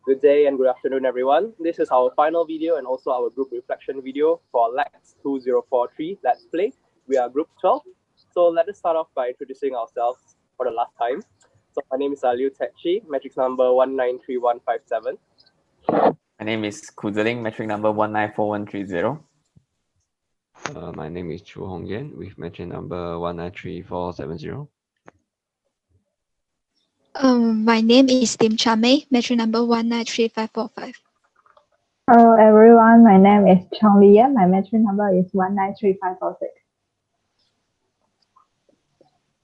Good day and good afternoon, everyone. This is our final video and also our group reflection video for LEX 2043 Let's Play. We are Group 12. So let us start off by introducing ourselves for the last time. So my name is Liu Techi, matrix number 193157. My name is Kuzeling, metric number 194130. My name is Chu Hongyan with metric number 193470. My name is Lim Chamei, metric number 193545. Hello everyone, my name is Chong Liya. My metric number is 193546.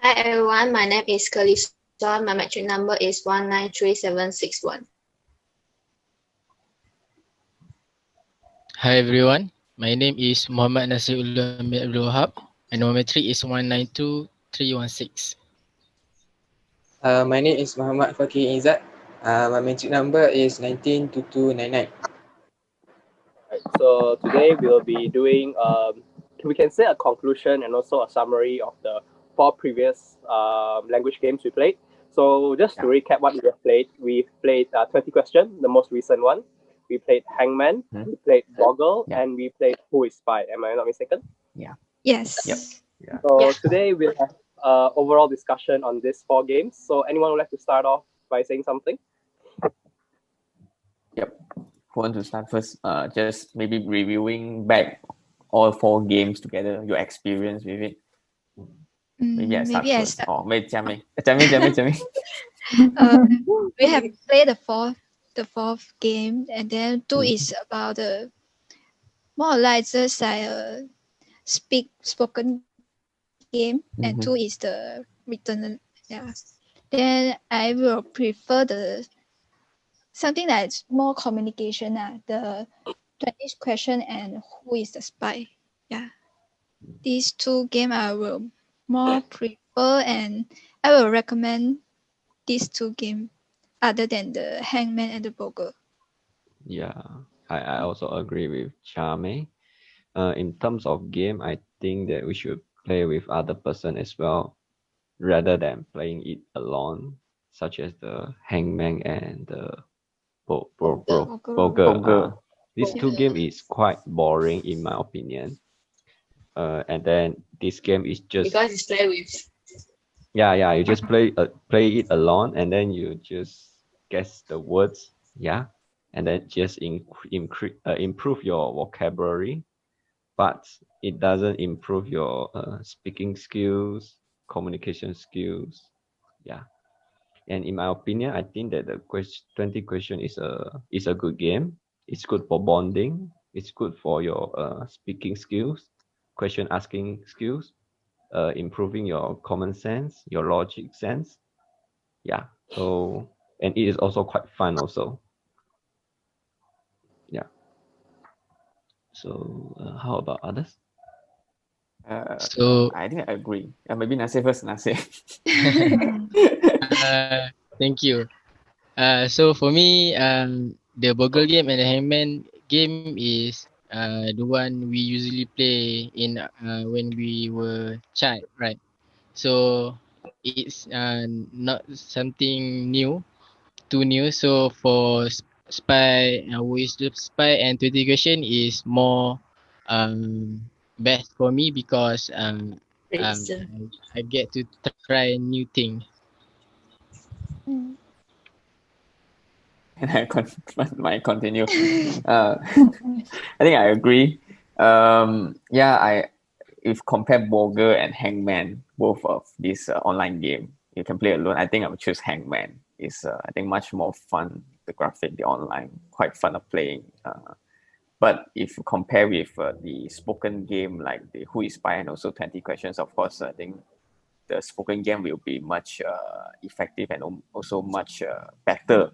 Hi everyone, my name is Kalisa. My metric number is 193761. Hi everyone, my name is Muhammad Nasirullah Abdul Wahab and my metric is 192316. My name is Muhammad Fakir Izzat. My metric number is 192299. Right, so today we'll be doing, we can say a conclusion and also a summary of the 4 previous language games we played. So just to recap what we played 20 questions, the most recent one. We played Hangman, we played Boggle, and we played Who is Spy. Am I not mistaken? Yeah. Yes. Yep. Yeah. So today we'll have overall discussion on these 4 games. So anyone would like to start off by saying something? Yep. Who wants to start first? Just maybe reviewing back all 4 games together, your experience with it. Maybe I start first. Oh, maybe Jamie. We have played the fourth game, and then 2 is about the more or less just like a spoken game, and 2 is the written. Yeah. Then I will prefer something that's more communication. The 20 question and Who is the Spy. Yeah. These 2 games I will more prefer, and I will recommend these 2 games other than the Hangman and the Bogle. Yeah, I also agree with Charme. In terms of game, I think that we should play with other person as well, rather than playing it alone, such as the Hangman and the Bogle. These 2 games is quite boring in my opinion. And then this game is just because it's played with. Yeah, you just play it alone, and then you just guess the words, and then just improve your vocabulary, but it doesn't improve your speaking skills, communication skills, And in my opinion, I think that the 20 question is a good game. It's good for bonding. It's good for your speaking skills, question asking skills, improving your common sense, your logic sense. So, and it is also quite fun also. So how about others? So I think I agree. Maybe Nasir first, Nasir. Thank you. So for me, the Bogle game and the Hangman game is the one we usually play in when we were child, right? So it's not something too new. So for Spy, with the Spy and 20 question is more best for me because I get to try new things. And I might continue. I think I agree. If compare Bogle and Hangman, both of these online game, you can play alone. I think I would choose Hangman. It's I think much more fun. The graphic, the online, quite fun of playing. But if you compare with the spoken game like the Who is Spy and also 20 questions, of course, I think the spoken game will be much effective and also much better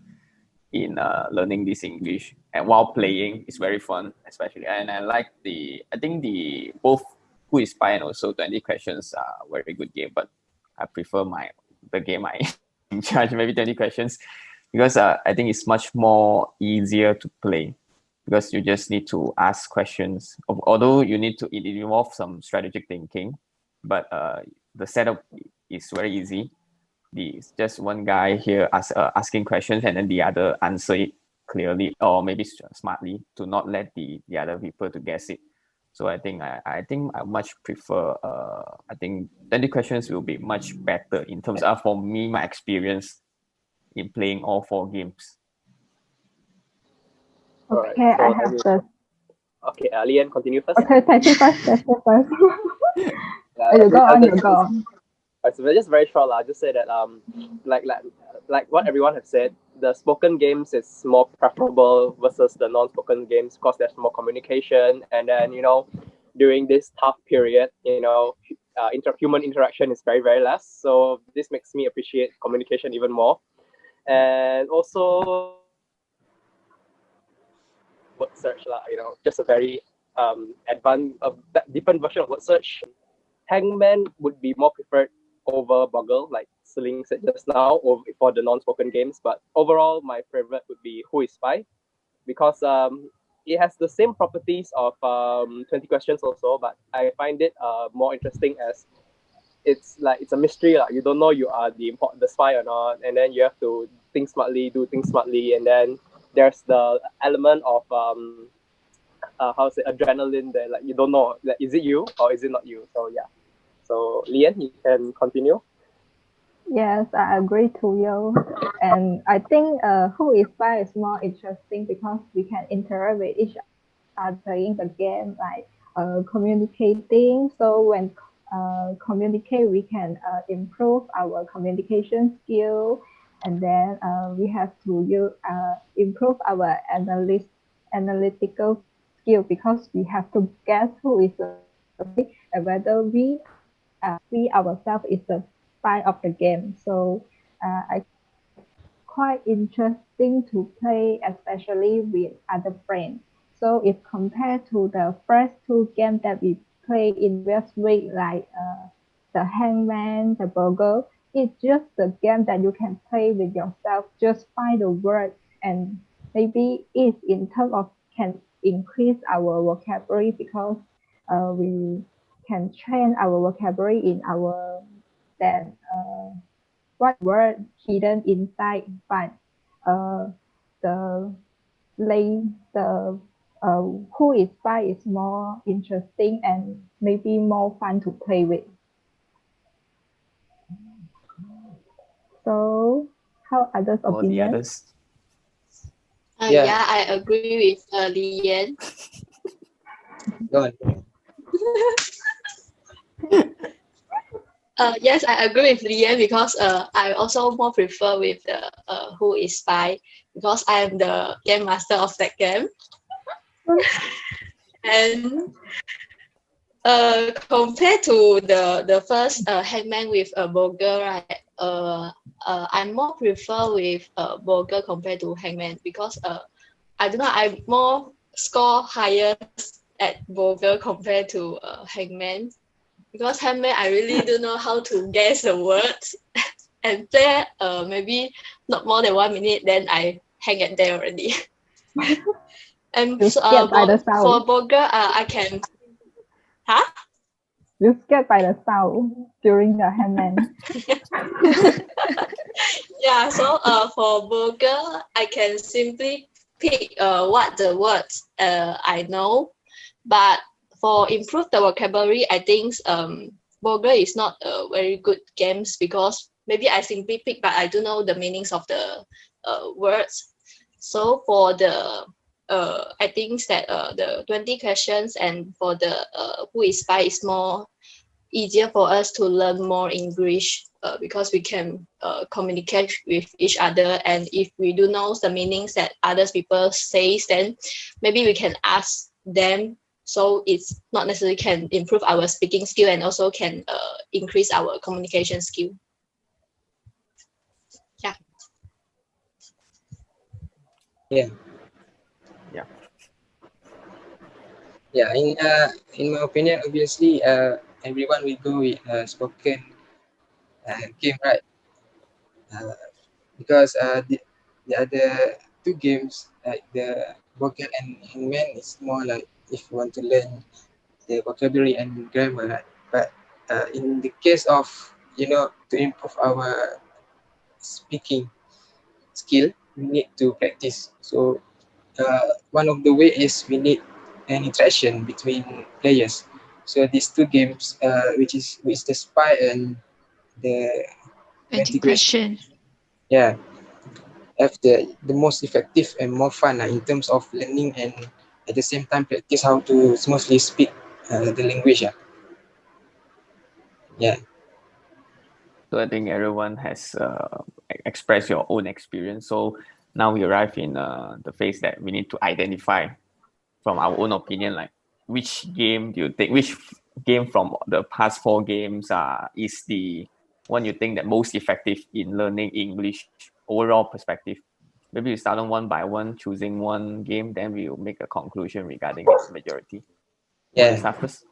in learning this English, and while playing it's very fun, especially. And I think the both Who is Spy and also 20 questions are very good game, but I prefer the game I in charge, maybe 20 questions, because I think it's much more easier to play because you just need to ask questions. Although it involves some strategic thinking, but the setup is very easy. Just one guy here asking questions and then the other answer it clearly or maybe smartly to not let the other people to guess it. So I think I much prefer I think 20 questions will be much better in terms of for me my experience in playing all 4 games. Alright, Okay, I so have this. okay, Lian, continue first. Okay, thank you first. Thank you first. Yeah, You go I'll on, you just, go on. so just very short. I'll just say that like what everyone has said, the spoken games is more preferable versus the non-spoken games because there's more communication, and then during this tough period, human interaction is very very less. So this makes me appreciate communication even more, and also word search lah. Just a very advanced, different version of word search. Hangman would be more preferred over Boggle, like Celine said just now, for the non-spoken games. But overall, my favorite would be Who is Spy, because it has the same properties of 20 questions also, but I find it more interesting as it's a mystery. You don't know you are the spy or not, and then you have to think smartly, do things smartly, and then there's the element of adrenaline there. Like you don't know, like, is it you or is it not you? So yeah. So Lian, you can continue. Yes, I agree to you. And I think Who is Spy is more interesting because we can interact with each other playing the game, like communicating. So when communicate, we can improve our communication skill, and then we have to improve our analytical skill because we have to guess who is the spy and whether we ourselves is the spy of the game. So I quite interesting to play, especially with other friends. So if compared to the first 2 games that we play in previous week, like the Hangman, the Burger, it's just the game that you can play with yourself. Just find the word, and maybe it in terms of can increase our vocabulary because we can train our vocabulary in our then what word hidden inside, but uh, the the Who is Spy is more interesting and maybe more fun to play with. So, how others' All the opinion? others. Yeah. Yeah, I agree with Lian. Go on. Yes, I agree with Lian because I also more prefer with the Who is Spy because I am the game master of that game. And compared to the first Hangman with a Burger, right? I more prefer with Burger compared to Hangman because I don't know, I more score higher at Burger compared to Hangman. Because Hangman, I really don't know how to guess the words and play maybe not more than 1 minute, then I hang it there already. And You scared by the for sound. Burger, I can. Huh? You scared by the sound during the Hangman. Yeah, so for Burger, I can simply pick what the words I know. But for improve the vocabulary, I think Burger is not a very good games because maybe I simply pick, but I don't know the meanings of the words. So for the I think that the 20 questions and for the Who is Spy is more easier for us to learn more English because we can communicate with each other, and if we do know the meanings that others people says, then maybe we can ask them. So it's not necessarily can improve our speaking skill and also can increase our communication skill. Yeah. Yeah. Yeah. Yeah. In my opinion, obviously, everyone will go with spoken game, right? Because the other 2 games, like the Vocal and Hangman, is more like if you want to learn the vocabulary and grammar, right? But in the case of to improve our speaking skill, we need to practice. So one of the way is we need an interaction between players. So these two games, which is the spy and the 20 20 question, question. yeah, have the most effective and more fun in terms of learning, and at the same time practice how to smoothly speak the language. Yeah. So I think everyone has expressed your own experience. So now we arrive in the phase that we need to identify from our own opinion, like which game do you think, which game from the past 4 games is the one you think that most effective in learning English overall perspective? Maybe we start on one by one, choosing one game, then we will make a conclusion regarding its majority. Want to Yeah. start first?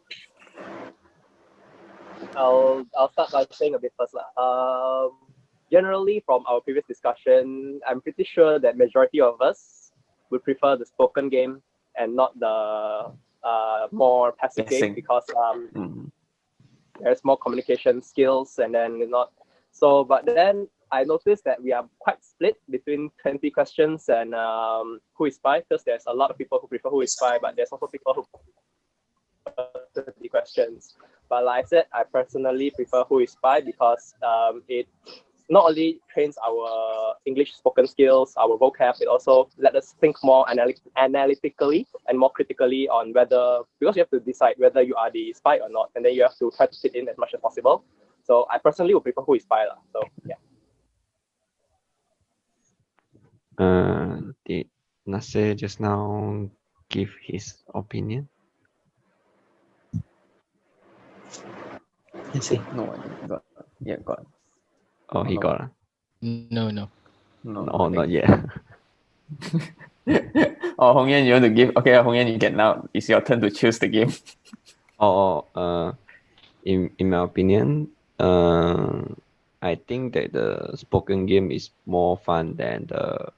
I'll start by saying a bit first lah. Generally, from our previous discussion, I'm pretty sure that majority of us would prefer the spoken game and not the more passive game, Guessing. because there's more communication skills, and then not so. But then I noticed that we are quite split between 20 questions and Who is Spy, because there's a lot of people who prefer Who is Spy, but there's also people who prefer 20 questions. But like I said, I personally prefer Who is Spy because it not only trains our English spoken skills, our vocab, it also let us think more analytically and more critically on whether, because you have to decide whether you are the spy or not, and then you have to try to fit in as much as possible. So I personally would prefer Who is Spy lah. So yeah. Did Nasir just now give his opinion? I see. No, I think got. Yeah, got. Oh, he no. got. No. No, Oh, not yet. Oh, Hong Yan, you want to give? Okay, Hong Yan, you get now. It's your turn to choose the game. In my opinion, I think that the spoken game is more fun than the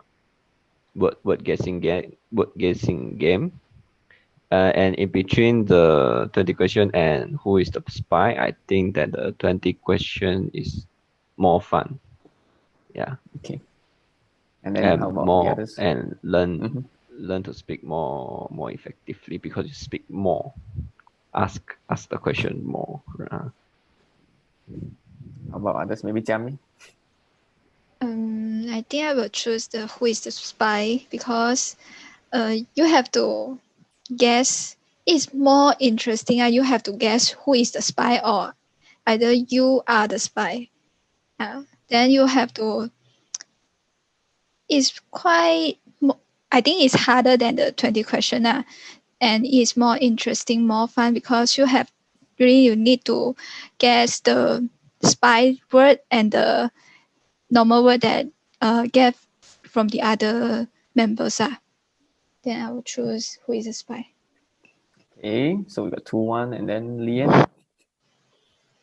word guessing game. And in between the 20 question and Who is the Spy, I think that the 20 question is more fun. Yeah. Okay. And then how about the others? And learn to speak more effectively, because you speak more. Ask the question more. How about others? Maybe Jiami? I think I will choose the Who is the Spy, because you have to guess. It's more interesting. You have to guess who is the spy, or either you are the spy. Then you have to. It's quite. I think it's harder than the 20 question, and it's more interesting, more fun, because you need to guess the spy word and the normal word that get from the other members. Then I will choose Who is the Spy. Okay, so we got 2-1, and then Lian.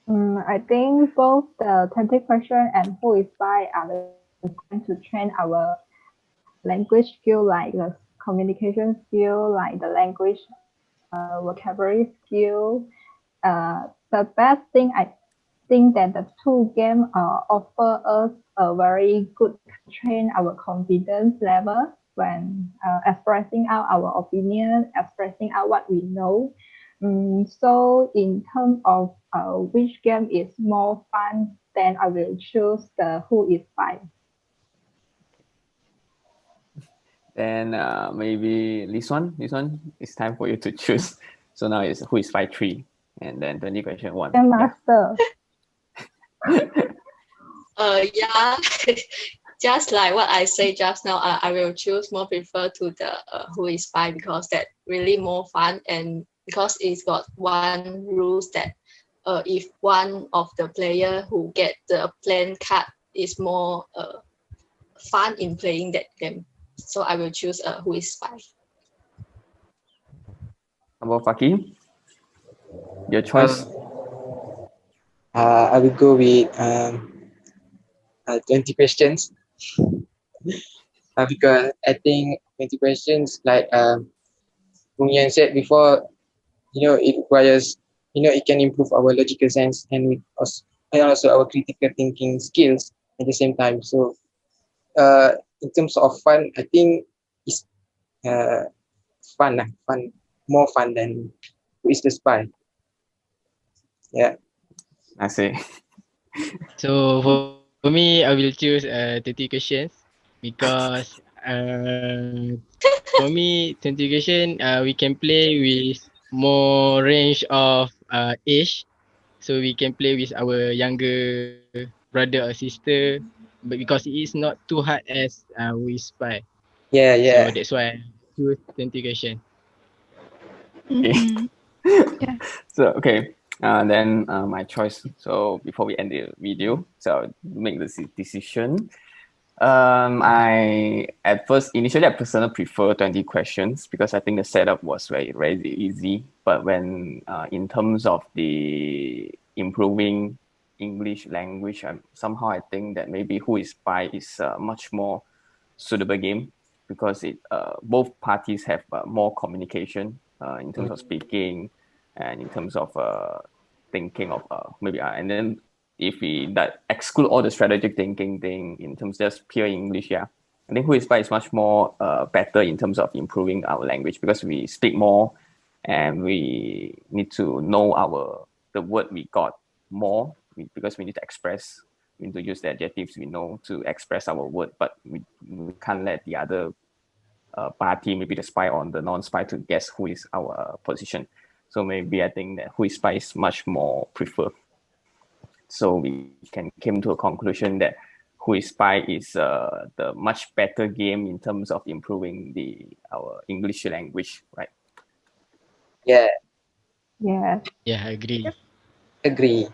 I think both the 20 question and Who is Spy are going to train our language skill, like the communication skill, like the language vocabulary skill. The best thing I think that the two games offer us a very good train our confidence level when expressing out our opinion, expressing out what we know. So in terms of which game is more fun, then I will choose the Who is Spy. Then maybe this one, it's time for you to choose. So now it's Who is Spy 3, and then 20 question 1. Game Master. Yeah. Just like what I say just now, I will choose more prefer to the Who is Spy, because that really more fun, and because it's got one rules that if one of the player who get the plain card is more fun in playing that game. So I will choose Who is Spy. How about Fakir? Your choice? I will go with 20 questions. Because I think 20 questions, like Bung Yan said before, it requires, it can improve our logical sense and also our critical thinking skills at the same time. So in terms of fun, I think it's fun, more fun than Who is the Spy. Yeah. I see. So for me, I will choose 30 questions because for me 20 question we can play with more range of age, so we can play with our younger brother or sister, but because it is not too hard as we spy. Yeah, So yeah. that's why I choose 20 question. Okay. Mhm. Yeah. So okay, then my choice. So before we end the video, so I'll make the decision. I at first initially I personally prefer 20 questions because I think the setup was very easy. But when in terms of the improving English language, somehow I think that maybe Who is Spy is a much more suitable game because it both parties have more communication in terms of speaking and in terms of thinking of maybe and then if we that exclude all the strategic thinking thing in terms of just pure English, yeah, I think Who is Spy is much more better in terms of improving our language because we speak more and we need to know the word we got more because we need to express, we need to use the adjectives we know to express our word, but we can't let the other party, maybe the spy or the non-spy, to guess who is our position. So maybe I think that Who is Spy is much more preferred. So we can came to a conclusion that Who is Spy is the much better game in terms of improving our English language, right? Yeah, Yes. Yeah, I agree. agree.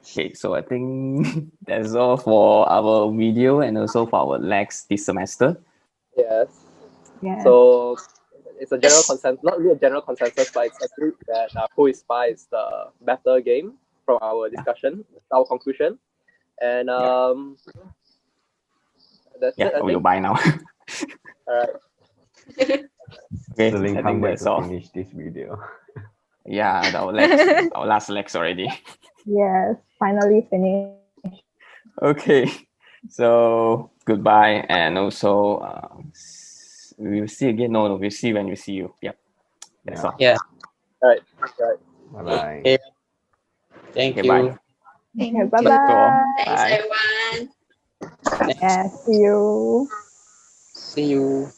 Okay, so I think that's all for our video and also for our legs this semester. Yes. Yes. So it's a general Yes. consensus, not really a general consensus, but it's agreed that Who is Spy is the better game from our discussion, our conclusion. And that's Yeah, it, I we'll think. buy now. All right. Okay, Sterling I come think back that's to all. finish this video. Yeah, our legs, our last legs already. Yes. Finally finished. Okay, so goodbye, and also we will see again. No, we'll see when we see you. Yep, that's Yeah. all. Yeah. All right. All right. Bye bye. Okay. Thank Okay, bye. you. Okay. Thank Bye you. To all. bye. Thanks Bye. everyone. Thanks. Yes. See you. See you.